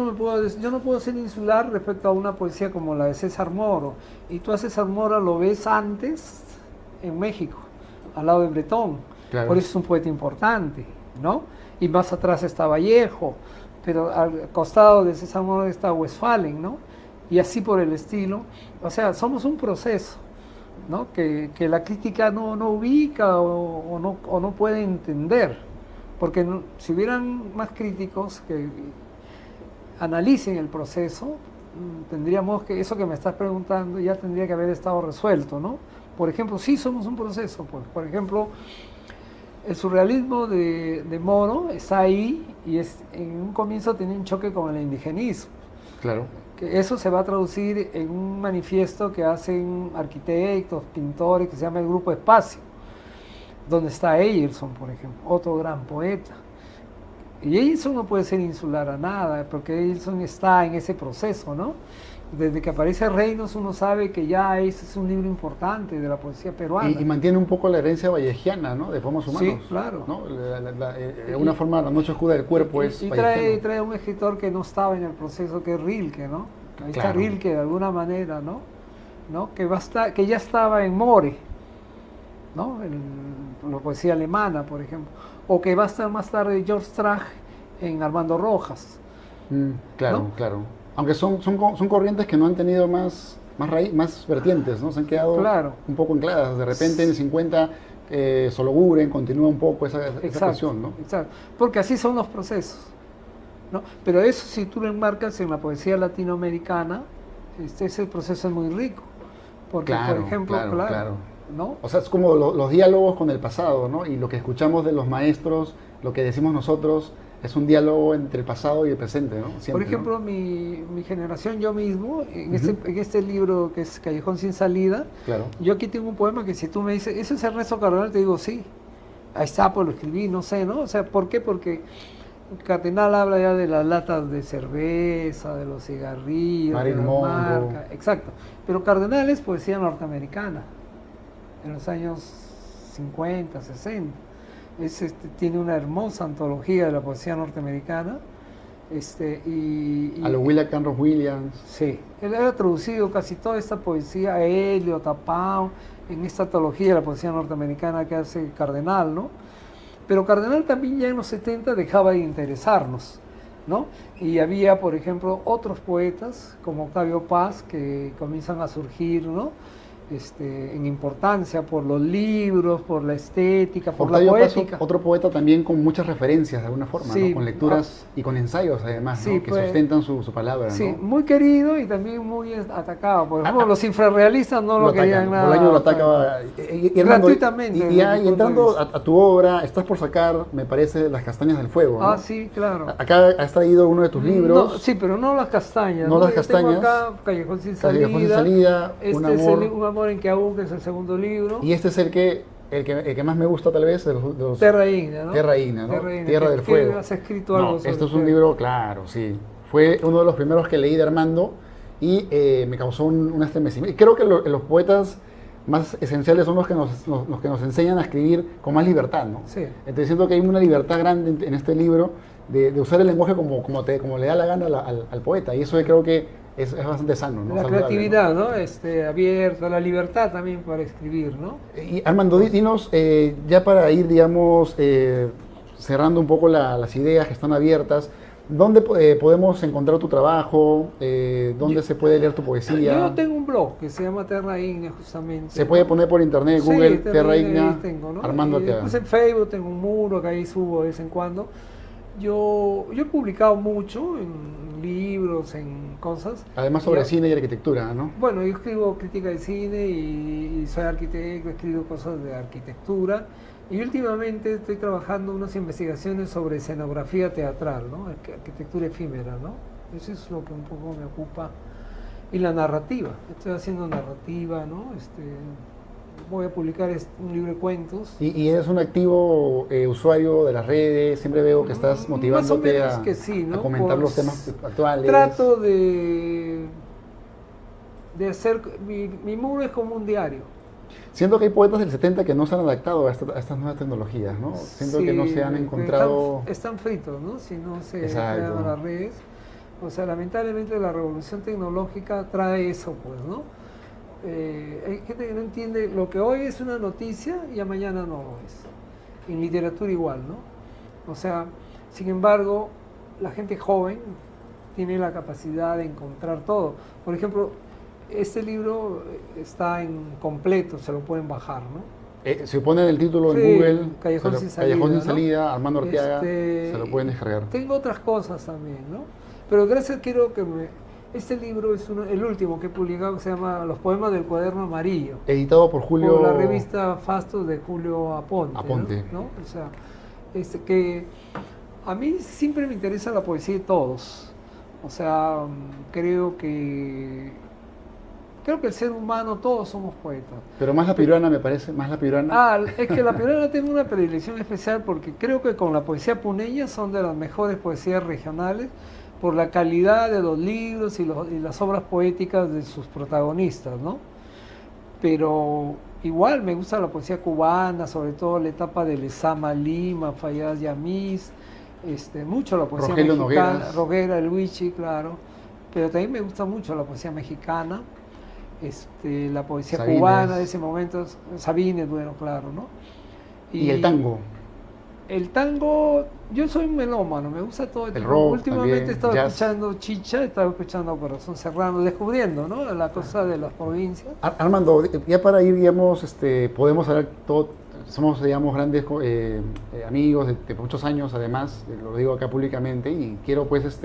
no puedo ser insular respecto a una poesía como la de César Moro, y tú a César Moro lo ves antes en México, al lado de Bretón. Claro. Por eso es un poeta importante, ¿no? Y más atrás está Vallejo, pero al costado de César Moro está Westphalen, ¿no? Y así por el estilo. O sea, somos un proceso, ¿no? Que la crítica no ubica o no puede entender. Porque si hubieran más críticos que analicen el proceso, tendríamos que, eso que me estás preguntando ya tendría que haber estado resuelto, ¿no? Por ejemplo, sí somos un proceso, pues. Por ejemplo, el surrealismo de Moro está ahí y en un comienzo tenía un choque con el indigenismo. Claro. Que eso se va a traducir en un manifiesto que hacen arquitectos, pintores, que se llama el Grupo Espacio, donde está Eyerson, por ejemplo, otro gran poeta. Y Eyerson no puede ser insular a nada, porque Eyerson está en ese proceso, ¿no? Desde que aparece Reinos uno sabe que ya ese es un libro importante de la poesía peruana. Y mantiene un poco la herencia vallejiana, ¿no? De Poemas Humanos. Sí, claro. ¿no? De alguna forma, La Noche Oscura del Cuerpo es y vallejano. trae un escritor que no estaba en el proceso, que es Rilke, ¿no? Ahí está Claro. Rilke de alguna manera, ¿no? Que ya estaba en More, ¿no? La poesía alemana, por ejemplo. O que va a estar más tarde George Strach en Armando Rojas. Claro, ¿no? claro. Aunque son corrientes que no han tenido más vertientes, ¿no? Se han quedado Claro. un poco ancladas. De repente en el 50 Sologuren continúa un poco esa Exacto, cuestión, ¿no? exacto. Porque así son los procesos, ¿no? Pero eso, si tú lo enmarcas en la poesía latinoamericana, ese proceso es muy rico. Porque, Claro, por ejemplo, claro. ¿no? O sea, es como los diálogos con el pasado, ¿no? Y lo que escuchamos de los maestros lo que decimos nosotros es un diálogo entre el pasado y el presente, ¿no? Siempre, Por ejemplo, ¿no? mi generación, yo mismo, en este libro que es Callejón sin salida, Claro. yo aquí tengo un poema que si tú me dices, ¿eso es Ernesto Cardenal? Te digo, sí. Ahí está, pues lo escribí, no sé, ¿no? O sea, ¿por qué? Porque Cardenal habla ya de las latas de cerveza, de los cigarrillos, Marilyn de las Monroe. marcas, exacto. Pero Cardenal es poesía norteamericana, en los años 50, 60. Tiene una hermosa antología de la poesía norteamericana. A lo Willa Carlos Williams. Sí, él ha traducido casi toda esta poesía, a Eliot, a Pound, en esta antología de la poesía norteamericana que hace Cardenal, ¿no? Pero Cardenal también ya en los 70 dejaba de interesarnos, ¿no? Y había, por ejemplo, otros poetas como Octavio Paz que comienzan a surgir, ¿no? En importancia por los libros, por la estética, por Octavio la Paz, poética. otro poeta también con muchas referencias de alguna forma, Sí, ¿no? Con lecturas y con ensayos además, sí, ¿no? Que pues, sustentan su palabra, Sí, ¿no? muy querido y también muy atacado. Por ejemplo, los infrarrealistas no lo querían atacan, nada. Bolaño lo ataca Hernando, Gratuitamente, y desde mi punto entrando de vista. a tu obra, estás por sacar, me parece, Las castañas del fuego, ¿no? Ah, sí, claro. Acá has traído uno de tus libros. No, sí, pero no las castañas. No las Yo tengo castañas. acá Callejón sin salida. Callejón sin salida, Este Un es amor. Un amor en que aún, que es el segundo libro. Y este es el que más me gusta tal vez, de los Terra Igna, ¿no? Tierra Igna, ¿no? Igna. Tierra del ¿Qué Fuego. has escrito algo No, sobre esto es un Tierra? libro, claro, sí. Fue uno de los primeros que leí de Armando y me causó un estremecimiento. Y creo que los poetas más esenciales son los que nos enseñan a escribir con más libertad, ¿no? Sí. Entonces siento que hay una libertad grande en este libro de usar el lenguaje como le da la gana al poeta. Y eso creo que es bastante sano, ¿no? La Saludable, creatividad, ¿no? Abierta, la libertad también para escribir, ¿no? Y Armando, dinos, ya para ir, digamos, cerrando un poco las ideas que están abiertas, ¿dónde podemos encontrar tu trabajo? ¿Dónde se puede leer tu poesía? Yo tengo un blog que se llama Terra Igna, justamente. Se puede poner por internet, Google, Sí, Terra Igna, ahí tengo, ¿no? Armando Y Arteaga. después en Facebook tengo un muro que ahí subo de vez en cuando. Yo he publicado mucho en libros, en cosas. Además sobre Y- cine y arquitectura, ¿no? Bueno, yo escribo crítica de cine y soy arquitecto, he escrito cosas de arquitectura. Y últimamente estoy trabajando unas investigaciones sobre escenografía teatral, ¿no? Arquitectura efímera, ¿no? Eso es lo que un poco me ocupa. Y la narrativa, estoy haciendo narrativa, ¿no? Voy a publicar un libro de cuentos. Y eres un activo usuario de las redes, siempre veo que estás Más o motivándote menos a, que sí, ¿no? a comentar los Pues, temas actuales. Trato de hacer, mi muro es como un diario. Siento que hay poetas del 70 que no se han adaptado a estas nuevas tecnologías, ¿no? Siento que no Sí, se han encontrado... Están fritos, ¿no? Si no se Exacto. crean las redes. O sea, lamentablemente la revolución tecnológica trae eso, pues, ¿no? Hay gente que no entiende lo que hoy es una noticia y a mañana no lo es. En literatura igual, ¿no? O sea, sin embargo, la gente joven tiene la capacidad de encontrar todo. Por ejemplo, este libro está en completo, se lo pueden bajar, ¿no? Si ponen el título en Sí, Google, Callejón se lo- sin salida, Callejón sin ¿no? salida, Armando Arteaga, se lo pueden descargar. Tengo otras cosas también, ¿no? Pero gracias, quiero que este libro es el último que he publicado, que se llama Los poemas del cuaderno amarillo. Editado por Julio... Por la revista Fastos de Julio Aponte. Aponte. ¿no? O sea, que a mí siempre me interesa la poesía de todos. O sea, creo que el ser humano, todos somos poetas. Pero más la piruana, me parece, más la piruana. Ah, es que la piruana tiene una predilección especial porque creo que con la poesía puneña son de las mejores poesías regionales por la calidad de los libros y las obras poéticas de sus protagonistas, ¿no? Pero igual me gusta la poesía cubana, sobre todo la etapa de Lezama Lima, Fayaz Yamiz, mucho la poesía Rogelio mexicana, Nogueras. Roguera, el Huichi, claro, pero también me gusta mucho la poesía mexicana, la poesía Sabines. cubana de ese momento, Sabines, bueno, claro, ¿no? Y el tango. El tango, yo soy un melómano, me gusta todo el El tango. rock Últimamente también, he estado jazz. escuchando Chicha, he estado escuchando Corazón Serrano, descubriendo, ¿no? La cosa de las provincias. Armando, ya para ir, digamos, podemos hablar todo, somos, digamos, grandes amigos de muchos años, además, lo digo acá públicamente, y quiero pues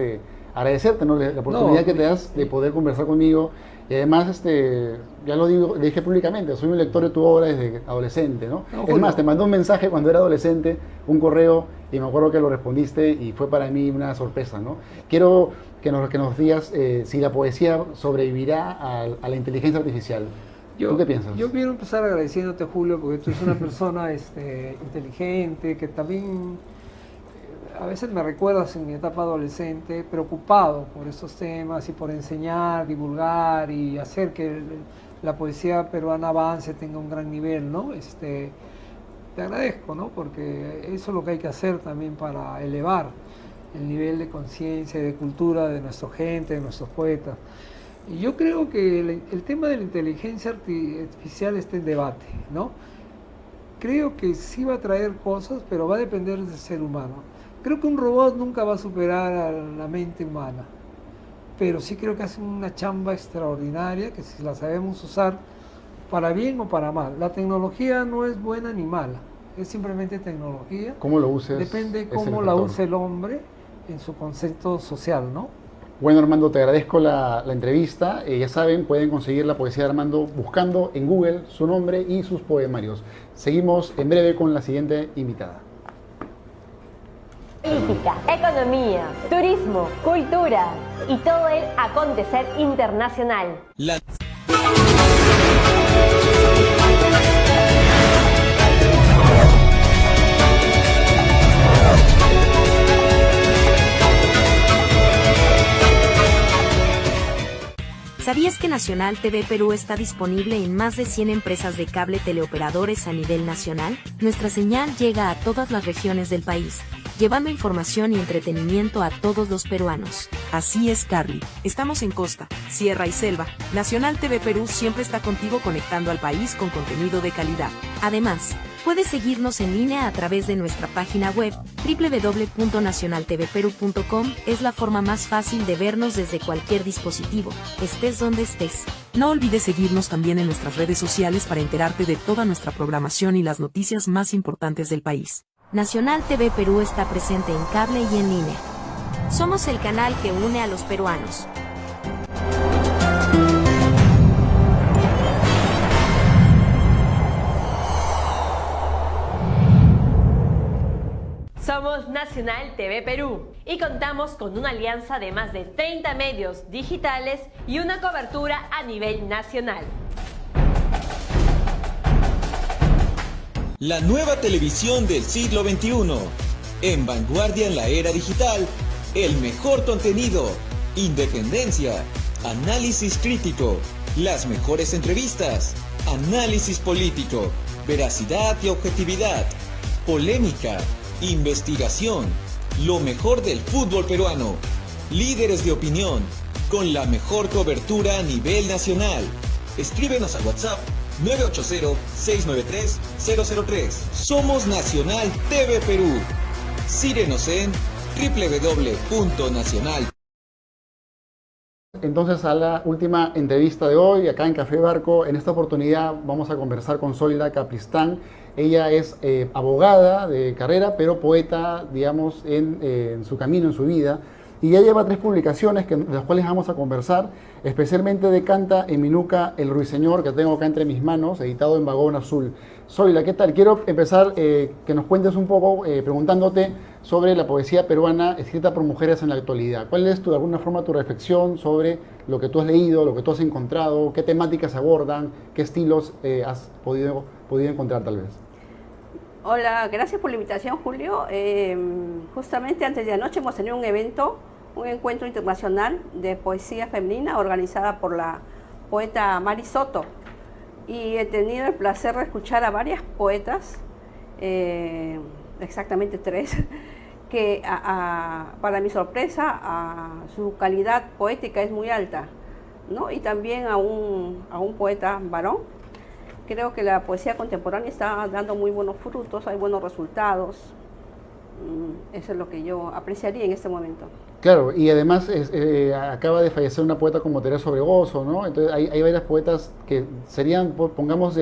agradecerte, ¿no? La oportunidad que te das de poder conversar conmigo. Y además, ya lo digo, le dije públicamente, soy un lector de tu obra desde adolescente, ¿no? Es más, te mandé un mensaje cuando era adolescente, un correo, y me acuerdo que lo respondiste y fue para mí una sorpresa, ¿no? Quiero que nos digas si la poesía sobrevivirá a la inteligencia artificial. ¿Tú qué piensas? Yo quiero empezar agradeciéndote, Julio, porque tú eres una persona inteligente, que también a veces me recuerdas en mi etapa adolescente, preocupado por estos temas y por enseñar, divulgar y hacer que la poesía peruana avance, tenga un gran nivel, ¿no? Te agradezco, ¿no? Porque eso es lo que hay que hacer también para elevar el nivel de conciencia y de cultura de nuestra gente, de nuestros poetas. Y yo creo que el tema de la inteligencia artificial está en debate, ¿no? Creo que sí va a traer cosas, pero va a depender del ser humano. Creo que un robot nunca va a superar a la mente humana, pero sí creo que hace una chamba extraordinaria que si la sabemos usar para bien o para mal. La tecnología no es buena ni mala, es simplemente tecnología. ¿Cómo lo uses? Depende cómo la use el hombre en su concepto social, ¿no? Bueno, Armando, te agradezco la entrevista. Ya saben, pueden conseguir la poesía de Armando buscando en Google su nombre y sus poemarios. Seguimos en breve con la siguiente invitada. Política, economía, turismo, cultura y todo el acontecer internacional. ¿Sabías que Nacional TV Perú está disponible en más de 100 empresas de cable teleoperadores a nivel nacional? Nuestra señal llega a todas las regiones del país, llevando información y entretenimiento a todos los peruanos. Así es, Carly. Estamos en costa, sierra y selva. Nacional TV Perú siempre está contigo conectando al país con contenido de calidad. Además, puedes seguirnos en línea a través de nuestra página web www.nacionaltvperu.com. Es la forma más fácil de vernos desde cualquier dispositivo, estés donde estés. No olvides seguirnos también en nuestras redes sociales para enterarte de toda nuestra programación y las noticias más importantes del país. Nacional TV Perú está presente en cable y en línea. Somos el canal que une a los peruanos. Somos Nacional TV Perú y contamos con una alianza de más de 30 medios digitales y una cobertura a nivel nacional. La nueva televisión del siglo XXI. En vanguardia en la era digital. El mejor contenido. Independencia. Análisis crítico. Las mejores entrevistas. Análisis político. Veracidad y objetividad. Polémica. Investigación. Lo mejor del fútbol peruano. Líderes de opinión. Con la mejor cobertura a nivel nacional. Escríbenos a WhatsApp 980-693-003. Somos Nacional TV Perú. Síguenos en www.nacional. Entonces a la última entrevista de hoy, acá en Café Barco. En esta oportunidad vamos a conversar con Zoila Capristán. Ella es abogada de carrera, pero poeta, digamos, en su camino, en su vida. Y ya lleva 3 publicaciones de las cuales vamos a conversar, especialmente de Canta en mi nuca el ruiseñor, que tengo acá entre mis manos, editado en Vagón Azul. Zoila, ¿qué tal? Quiero empezar que nos cuentes un poco preguntándote sobre la poesía peruana escrita por mujeres en la actualidad. ¿Cuál es de alguna forma tu reflexión sobre lo que tú has leído, lo que tú has encontrado, qué temáticas abordan, qué estilos has podido encontrar tal vez? Hola, gracias por la invitación, Julio. Justamente antes de anoche hemos tenido un encuentro internacional de poesía femenina organizada por la poeta Mari Soto. Y he tenido el placer de escuchar a varias poetas, exactamente 3, que para mi sorpresa su calidad poética es muy alta, ¿no? Y también a un poeta varón. Creo que la poesía contemporánea está dando muy buenos frutos, hay buenos resultados. Eso es lo que yo apreciaría en este momento. Claro, y además acaba de fallecer una poeta como Teresa Sobregoso, ¿no? Entonces hay varias poetas que serían, pongamos,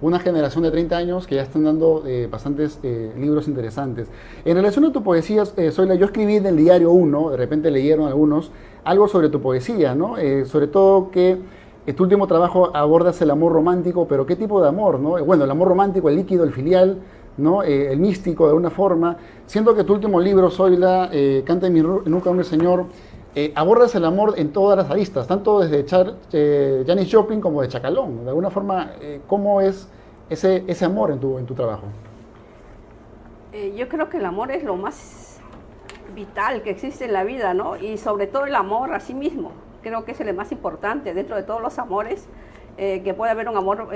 una generación de 30 años que ya están dando bastantes libros interesantes. En relación a tu poesía, Zoila, yo escribí en el diario 1, de repente leyeron algunos, algo sobre tu poesía, ¿no? Sobre todo que tu último trabajo abordas el amor romántico, pero ¿qué tipo de amor, no? Bueno, el amor romántico, el líquido, el filial, ¿no? El místico de alguna forma. Siento que tu último libro, Zoila, Canta en mi nuca un señor, abordas el amor en todas las aristas, tanto desde Janis Joplin como de Chacalón. De alguna forma, ¿cómo es ese amor en tu trabajo? Yo creo que el amor es lo más vital que existe en la vida, ¿no? Y sobre todo el amor a sí mismo. Creo que es el más importante dentro de todos los amores, que puede haber un amor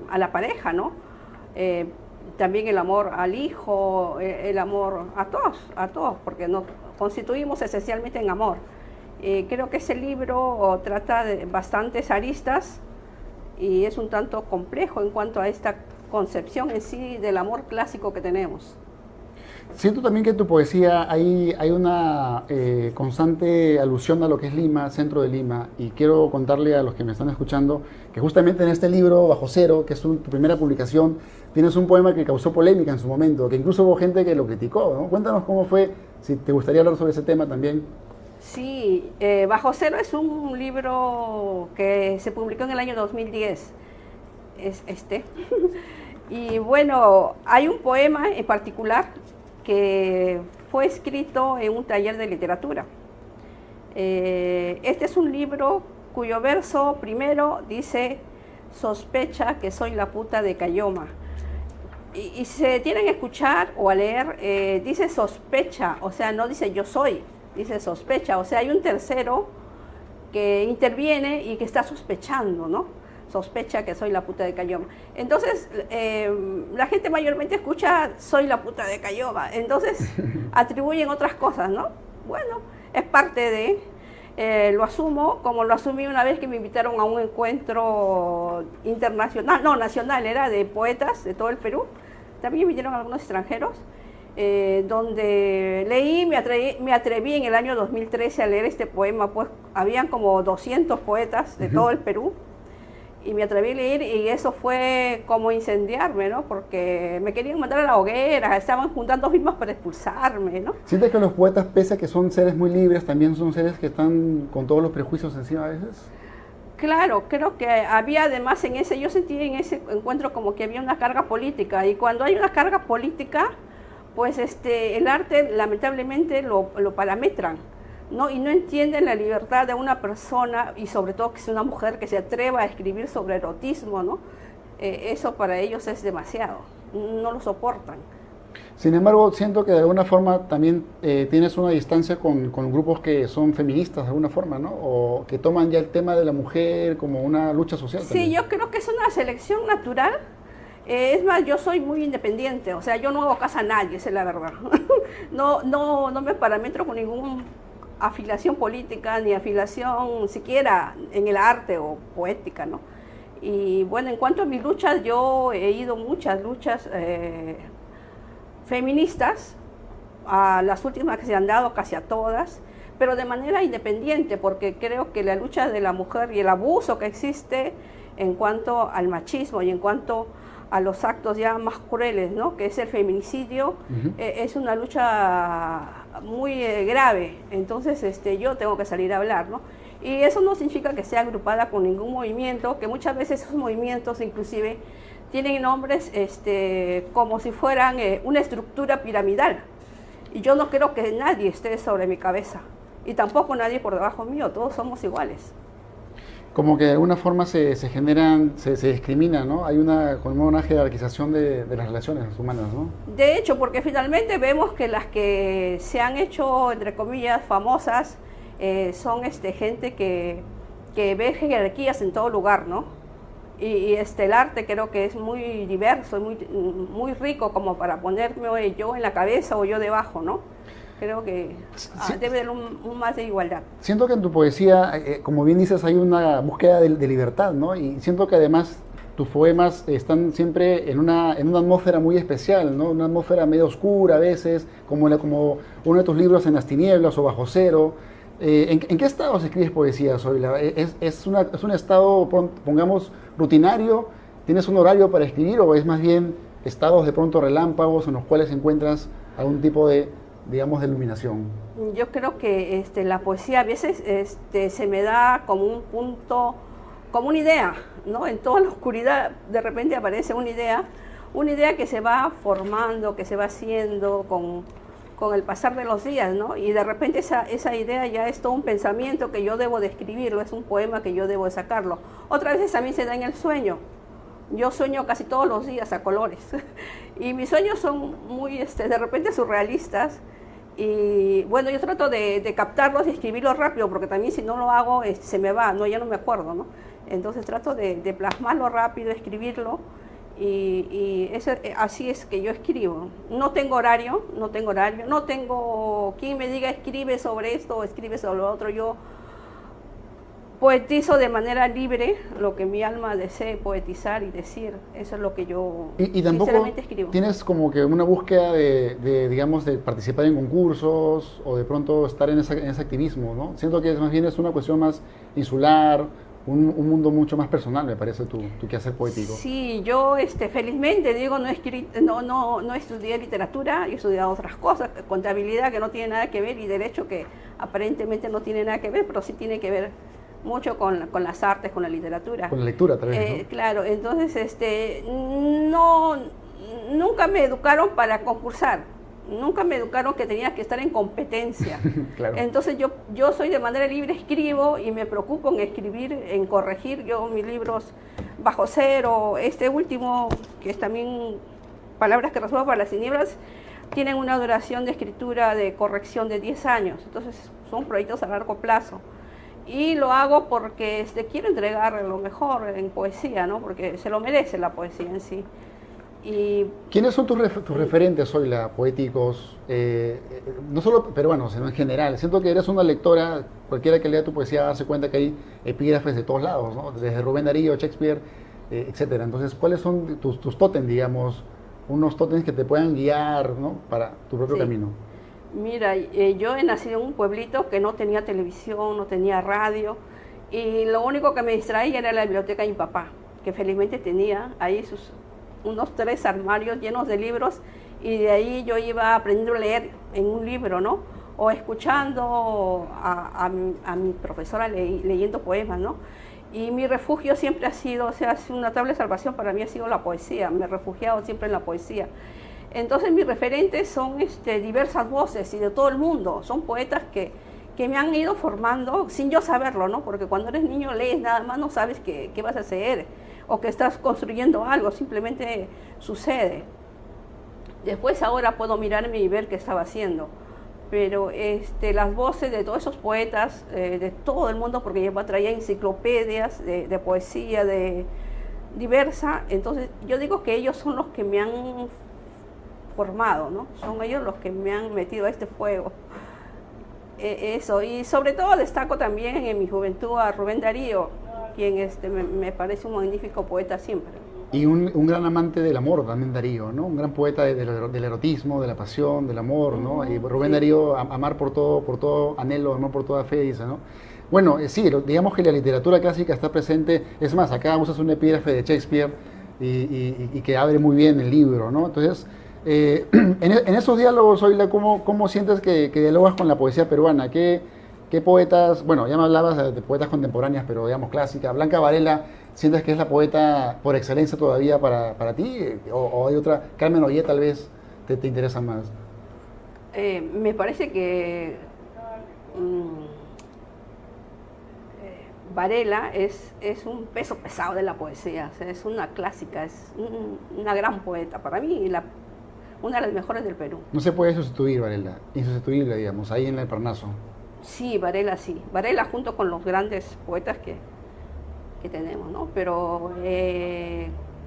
a la pareja, ¿no? También el amor al hijo, el amor a todos, porque nos constituimos esencialmente en amor. Creo que ese libro trata de bastantes aristas y es un tanto complejo en cuanto a esta concepción en sí del amor clásico que tenemos. Siento también que en tu poesía hay una constante alusión a lo que es Lima, centro de Lima, y quiero contarle a los que me están escuchando que justamente en este libro, Bajo Cero, que es tu primera publicación, tienes un poema que causó polémica en su momento, que incluso hubo gente que lo criticó, ¿no? Cuéntanos cómo fue, si te gustaría hablar sobre ese tema también. Sí, Bajo Cero es un libro que se publicó en el año 2010, es este. Y bueno, hay un poema en particular que fue escrito en un taller de literatura. Este es un libro cuyo verso primero dice: sospecha que soy la puta de Cayoma. Y se tienen que escuchar o a leer, dice sospecha, o sea, no dice yo soy, dice sospecha, o sea, hay un tercero que interviene y que está sospechando, ¿no? Sospecha que soy la puta de Cayoma. Entonces, la gente mayormente escucha soy la puta de Cayoma, entonces atribuyen otras cosas, ¿no? Bueno, es parte de, lo asumo, como lo asumí una vez que me invitaron a un encuentro internacional, no, nacional, era de poetas de todo el Perú, también vinieron algunos extranjeros, donde leí, me atreví en el año 2013 a leer este poema, pues habían como 200 poetas de todo el Perú, y me atreví a leer y eso fue como incendiarme, ¿no? Porque me querían mandar a la hoguera, estaban juntando firmas para expulsarme, ¿no? ¿Sientes que los poetas, pese a que son seres muy libres, también son seres que están con todos los prejuicios encima a veces? Claro, creo que había además yo sentí en ese encuentro como que había una carga política, y cuando hay una carga política, pues el arte lamentablemente lo parametran, ¿no? Y no entienden la libertad de una persona, y sobre todo que es una mujer que se atreva a escribir sobre erotismo, ¿no? Eso para ellos es demasiado, no lo soportan. Sin embargo, siento que de alguna forma también tienes una distancia con grupos que son feministas de alguna forma, ¿no? O que toman ya el tema de la mujer como una lucha social. Sí, también. yo creo que es una selección natural. Es más, yo soy muy independiente, o sea, yo no hago caso a nadie, esa es la verdad. No me parametro con ninguna afiliación política, ni afiliación siquiera en el arte o poética, ¿no? Y bueno, en cuanto a mis luchas, yo he ido muchas luchas feministas, a las últimas que se han dado casi a todas, pero de manera independiente, porque creo que la lucha de la mujer y el abuso que existe en cuanto al machismo y en cuanto a los actos ya más crueles, ¿no? Que es el feminicidio, es una lucha muy grave. Entonces yo tengo que salir a hablar, ¿no? Y eso no significa que sea agrupada con ningún movimiento, que muchas veces esos movimientos inclusive tienen nombres como si fueran una estructura piramidal. Y yo no creo que nadie esté sobre mi cabeza, y tampoco nadie por debajo mío, todos somos iguales. Como que de alguna forma se discrimina, ¿no? Hay como una jerarquización de las relaciones humanas, ¿no? De hecho, porque finalmente vemos que las que se han hecho, entre comillas, famosas, son gente que ve jerarquías en todo lugar, ¿no? Y el arte creo que es muy diverso, muy rico como para ponerme yo en la cabeza o yo debajo, ¿no? Creo que debe haber un más de igualdad. Siento que en tu poesía, como bien dices, hay una búsqueda de libertad, ¿no? Y siento que además tus poemas están siempre en una atmósfera muy especial, ¿no? Una atmósfera medio oscura a veces, como uno de tus libros, En las tinieblas o Bajo Cero. ¿En qué estado se escribes poesía, Zoila? ¿Es un estado, pongamos, rutinario, ¿Tienes un horario para escribir o es más bien estados de pronto relámpagos en los cuales encuentras algún tipo de, digamos, de iluminación? Yo creo que la poesía a veces se me da como un punto, como una idea, ¿no? En toda la oscuridad de repente aparece una idea que se va formando, que se va haciendo con el pasar de los días, ¿no? Y de repente esa idea ya es todo un pensamiento que yo debo de escribirlo, es un poema que yo debo de sacarlo. Otras veces a mí se da en el sueño. Yo sueño casi todos los días a colores y mis sueños son muy, de repente surrealistas y bueno, yo trato de captarlos y escribirlos rápido porque también si no lo hago se me va, no, ya no me acuerdo, ¿no? Entonces trato de plasmarlo rápido, escribirlo y así es que yo escribo. No tengo horario, no tengo quien me diga escribe sobre esto o escribe sobre lo otro. Yo poetizo de manera libre lo que mi alma desee poetizar y decir. Eso es lo que yo y tampoco sinceramente escribo. ¿Tienes como que una búsqueda digamos, de participar en concursos o de pronto estar en ese activismo, ¿no? Siento que más bien es una cuestión más insular, un mundo mucho más personal, me parece, tu quehacer poético. Sí, yo felizmente, digo, no estudié literatura, yo he estudiado otras cosas, contabilidad que no tiene nada que ver y derecho que aparentemente no tiene nada que ver, pero sí tiene que ver mucho con las artes, con la literatura. Con la lectura también, ¿no? Claro, entonces nunca me educaron para concursar, nunca me educaron que tenía que estar en competencia. Claro. Entonces yo soy de manera libre, escribo y me preocupo en escribir, en corregir. Yo mis libros Bajo Cero, este último, que es también Palabras que resuelvo para las tinieblas, tienen una duración de escritura de corrección de 10 años, entonces son proyectos a largo plazo. Y lo hago porque quiero entregar lo mejor en poesía, ¿no? Porque se lo merece la poesía en sí. ¿Quiénes son tus referentes hoy, poéticos? No solo peruanos, sino en general. Siento que eres una lectora, cualquiera que lea tu poesía va a darse cuenta que hay epígrafes de todos lados, ¿no? Desde Rubén Darío, Shakespeare, etcétera. Entonces, ¿cuáles son tus tótems, digamos? Unos tótems que te puedan guiar, ¿no? Para tu propio camino. Mira, yo he nacido en un pueblito que no tenía televisión, no tenía radio, y lo único que me distraía era la biblioteca de mi papá, que felizmente tenía ahí unos 3 armarios llenos de libros, y de ahí yo iba aprendiendo a leer en un libro, ¿no? O escuchando a mi profesora leyendo poemas, ¿no? Y mi refugio siempre ha sido, una tabla de salvación para mí ha sido la poesía, me he refugiado siempre en la poesía. Entonces mis referentes son diversas voces y de todo el mundo, son poetas que me han ido formando sin yo saberlo, ¿no? Porque cuando eres niño lees nada más, no sabes qué vas a hacer o que estás construyendo algo, simplemente sucede. Después ahora puedo mirarme y ver qué estaba haciendo, pero las voces de todos esos poetas, de todo el mundo, porque yo traía enciclopedias de poesía diversa, entonces yo digo que ellos son los que me han formado, ¿no? Son ellos los que me han metido a este fuego. Eso, y sobre todo destaco también en mi juventud a Rubén Darío, quien me parece un magnífico poeta siempre. Y un gran amante del amor también Darío, ¿no? Un gran poeta del erotismo, de la pasión, del amor, ¿no? Y Rubén Darío, amar por todo anhelo, amor por toda fe, dice, ¿no? Bueno, sí, digamos que la literatura clásica está presente, es más, acá usas un epígrafe de Shakespeare y que abre muy bien el libro, ¿no? Entonces, en esos diálogos, Zoila, ¿cómo sientes que dialogas con la poesía peruana? ¿Qué poetas, bueno, ya me hablabas de poetas contemporáneas, pero digamos clásica, Blanca Varela, ¿sientes que es la poeta por excelencia todavía para ti? ¿O hay otra, Carmen Ollé tal vez te interesa más? Me parece que Varela es un peso pesado de la poesía, o sea, es una clásica, es una gran poeta, para mí una de las mejores del Perú. No se puede sustituir Varela, insustituible, digamos, ahí en el Parnaso. Sí, Varela junto con los grandes poetas que tenemos, ¿no? Pero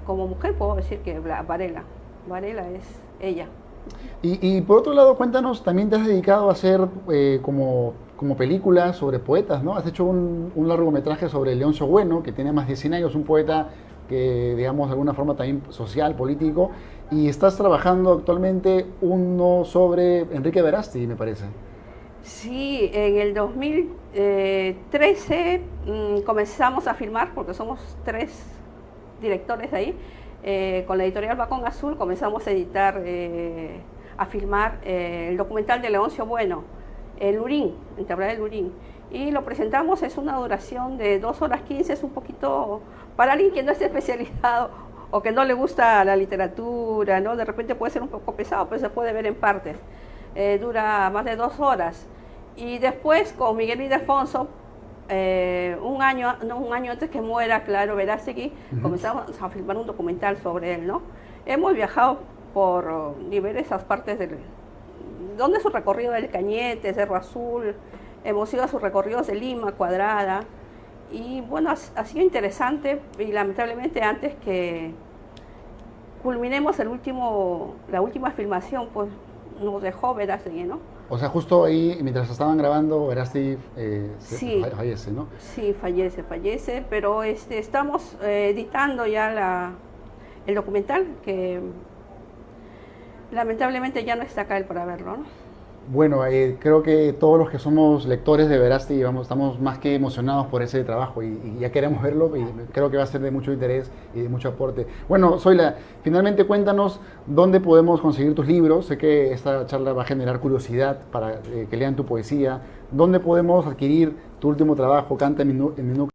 como mujer puedo decir que Varela es ella. Y por otro lado, cuéntanos, también te has dedicado a hacer como películas sobre poetas, ¿no? Has hecho un largometraje sobre Leoncio Bueno, que tiene más de 100 años, un poeta que, digamos, de alguna forma también social, político, y estás trabajando actualmente uno sobre Enrique Berasti, me parece. Sí, en el 2013 comenzamos a filmar, porque somos 3 directores de ahí, con la editorial Bacón Azul comenzamos a editar, a filmar el documental de Leoncio Bueno, el Lurín, en Tablada del Lurín. Y lo presentamos, es una duración de 2 horas 15, es un poquito, para alguien que no esté especializado o que no le gusta la literatura, ¿no? De repente puede ser un poco pesado, pero se puede ver en partes. Dura más de 2 horas. Y después con Miguel Ildefonso, un año antes que muera, claro, Verástegui, comenzamos a filmar un documental sobre él, ¿no? Hemos viajado por diversas partes donde su recorrido del Cañete, Cerro Azul, hemos ido a sus recorridos de Lima, Cuadrada, y bueno, ha sido interesante, y lamentablemente antes que culminemos la última filmación, pues nos dejó Verástegui, ¿no? O sea, justo ahí, mientras estaban grabando, Verástegui sí, fallece, ¿no? Sí, fallece, pero estamos editando ya el documental, que lamentablemente ya no está acá para verlo, ¿no? Bueno, creo que todos los que somos lectores de Verástegui estamos más que emocionados por ese trabajo y ya queremos verlo, y creo que va a ser de mucho interés y de mucho aporte. Bueno, Zoila, finalmente cuéntanos dónde podemos conseguir tus libros. Sé que esta charla va a generar curiosidad para que lean tu poesía. ¿Dónde podemos adquirir tu último trabajo, Canta en mi